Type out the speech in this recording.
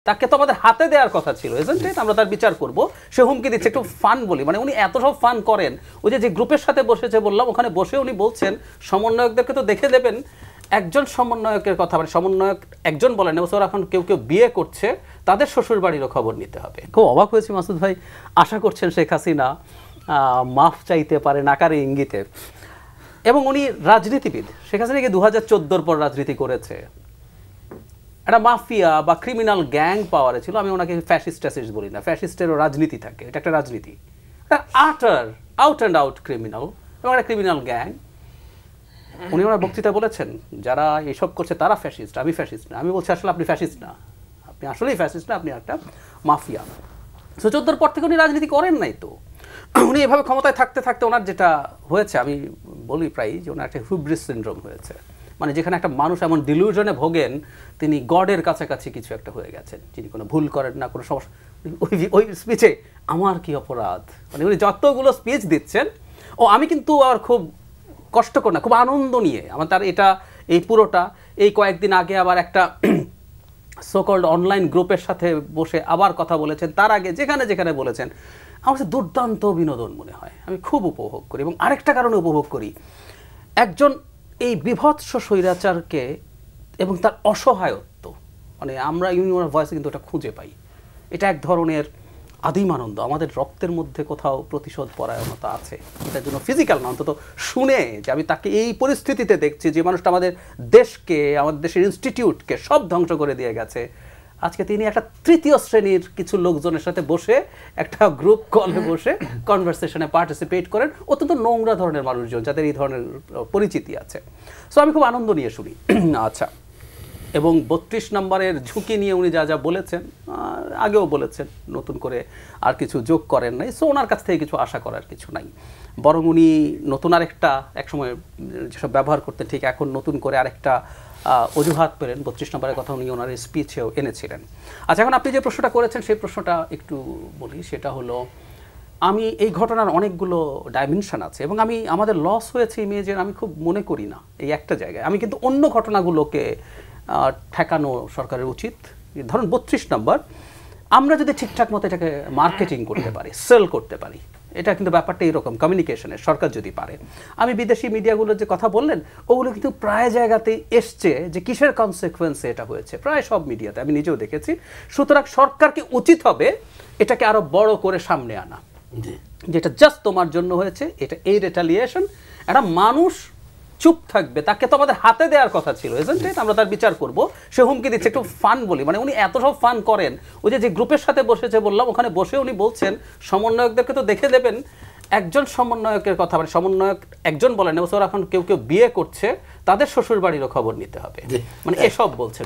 তাকে তো আমাদের হাতে দেওয়ার কথা ছিল, এজেন্ট ইট? আমরা তার বিচার করব। সে হুমকি দিচ্ছে, একটু ফান বলি, মানে উনি এত সব ফান করেন। ওই যে গ্রুপের সাথে বসেছে বললাম, ওখানে বসে উনি বলছেন সমন্বয়কদেরকে তো দেখে দেবেন। একজন সমন্বয়কের কথা, মানে সমন্বয়ক একজন বলেন, এবছর এখন কেউ কেউ বিয়ে করছে, তাদের শ্বশুর বাড়িরও খবর নিতে হবে। খুব অবাক হয়েছি মাসুদ ভাই, আশা করছেন শেখ হাসিনা মাফ চাইতে পারে নাকারে ইঙ্গিতে। এবং উনি রাজনীতিবিদ, শেখ হাসিনা কি 2014 পর রাজনীতি করেছে, একটা মাফিয়া বা ক্রিমিনাল গ্যাং পাওয়ারে ছিল। আমি ওনাকে ফ্যাসিস্ট ট্যাসিস্ট বলি না, ফ্যাসিস্টেরও রাজনীতি থাকে, এটা একটা রাজনীতি, আউট অ্যান্ড আউট ক্রিমিনাল এবং একটা ক্রিমিনাল গ্যাং। উনি ওনার বক্তৃতা বলেছেন যারা এসব করছে তারা ফ্যাসিস্ট, আমি ফ্যাসিস্ট না। আমি বলছি আসলে আপনি ফ্যাসিস্ট না, আপনি আসলেই ফ্যাসিস্ট না, আপনি একটা মাফিয়া। 2014 পর থেকে উনি রাজনীতি করেন নাই তো। উনি এভাবে ক্ষমতায় থাকতে থাকতে ওনার যেটা হয়েছে, আমি বলি প্রায় যে ওনার একটা হিউব্রিস সিনড্রোম হয়েছে, মানে যেখানে একটা মানুষ এমন ডিলিউশনে ভোগেন তিনি গডের কাছাকাছি কিছু একটা হয়ে গেছেন, যিনি কোনো ভুল করেন না, কোনো সমস্যা। ওই স্পিচে আমার কি অপরাধ, মানে উনি যতগুলো স্পিচ দিচ্ছেন, আমি কিন্তু আর খুব কষ্টকর না, খুব আনন্দ নিয়ে আমার তার এটা এই পুরোটা। এই কয়েকদিন আগে আবার একটা সোকল্ড অনলাইন গ্রুপের সাথে বসে আবার কথা বলেছেন, তার আগে যেখানে যেখানে বলেছেন, আমার কাছে দুর্দান্ত বিনোদন মনে হয়, আমি খুব উপভোগ করি। এবং আরেকটা কারণে উপভোগ করি, একজন এই বিভৎস স্বৈরাচারকে এবং তার অসহায়ত্ব, মানে আমরা ইউনিয়নের ভয়েসে কিন্তু এটা খুঁজে পাই। এটা এক ধরনের আদিম আনন্দ, আমাদের রক্তের মধ্যে কোথাও প্রতিশোধ পরায়ণতা আছে, এটার জন্য ফিজিক্যাল না, অন্তত শুনে যে আমি তাকে এই পরিস্থিতিতে দেখছি, যে মানুষটা আমাদের দেশকে, আমাদের দেশের ইনস্টিটিউটকে সব ধ্বংস করে দিয়ে গেছে, আজকে তিনি একটা তৃতীয় শ্রেণীর কিছু লোকজনের সাথে বসে একটা গ্রুপ কলে বসে কনভারসেশনে পার্টিসিপেট করেন, অত্যন্ত নোংরা ধরনের মানুষজন যাদের এই ধরনের পরিচিতি আছে। সো আমি খুব আনন্দ নিয়ে শুনি। আচ্ছা, এবং 32 নম্বরের ঝুঁকি নিয়ে উনি যা যা বলেছেন, আগেও বলেছেন, নতুন করে আর কিছু যোগ করেন নাই। সো ওনার কাছ থেকে কিছু আশা করার কিছু নাই, বরং উনি নতুন আরেকটা, একসময় যেসব ব্যবহার করতেন ঠিক এখন নতুন করে আরেকটা অজুহাত পেলেন। 32 নম্বরের কথা উনি ওনার স্পিচেও এনেছিলেন। আচ্ছা, এখন আপনি যে প্রশ্নটা করেছেন সেই প্রশ্নটা একটু বলি। সেটা হলো, আমি এই ঘটনার অনেকগুলো ডাইমেনশন আছে এবং আমাদের লস হয়েছে ইমেজের, আমি খুব মনে করি না এই একটা জায়গায়। আমি কিন্তু অন্য ঘটনাগুলোকে ঠেকানো সরকারের উচিত। ধরুন 32 নম্বর, আমরা যদি ঠিকঠাক মতো এটাকে মার্কেটিং করতে পারি, সেল করতে পারি, এটা কিন্তু ব্যাপারটা এরকম কমিউনিকেশনের, সরকার যদি পারে। আমি বিদেশি মিডিয়াগুলোর যে কথা বললেন, ওগুলো কিন্তু প্রায় জায়গাতেই এসছে যে কিসের কনসিকুয়েন্সে এটা হয়েছে, প্রায় সব মিডিয়াতে আমি নিজেও দেখেছি। সুতরাং সরকারকে উচিত হবে এটাকে আরো বড় করে সামনে আনা, যেটা জাস্ট তোমার জন্য হয়েছে, এটা এই রিটালিয়েশন। একটা মানুষ চুপ থাকবে, তাকে তো আমাদের হাতে দেওয়ার কথা ছিল, এজেন্ট ইট? আমরা তার বিচার করব। সে হুমকি দিচ্ছে, একটু ফান বলি, মানে উনি এত সব ফান করেন। ওই যে গ্রুপের সাথে বসেছে বললাম, ওখানে বসে উনি বলছেন সমন্বয়কদেরকে তো দেখে দেবেন। একজন সমন্বয়কের কথা, মানে সমন্বয়ক একজন বলেন, এবছর এখন কেউ কেউ বিয়ে করছে, তাদের শ্বশুর বাড়িরও খবর নিতে হবে, মানে এসব বলছেন।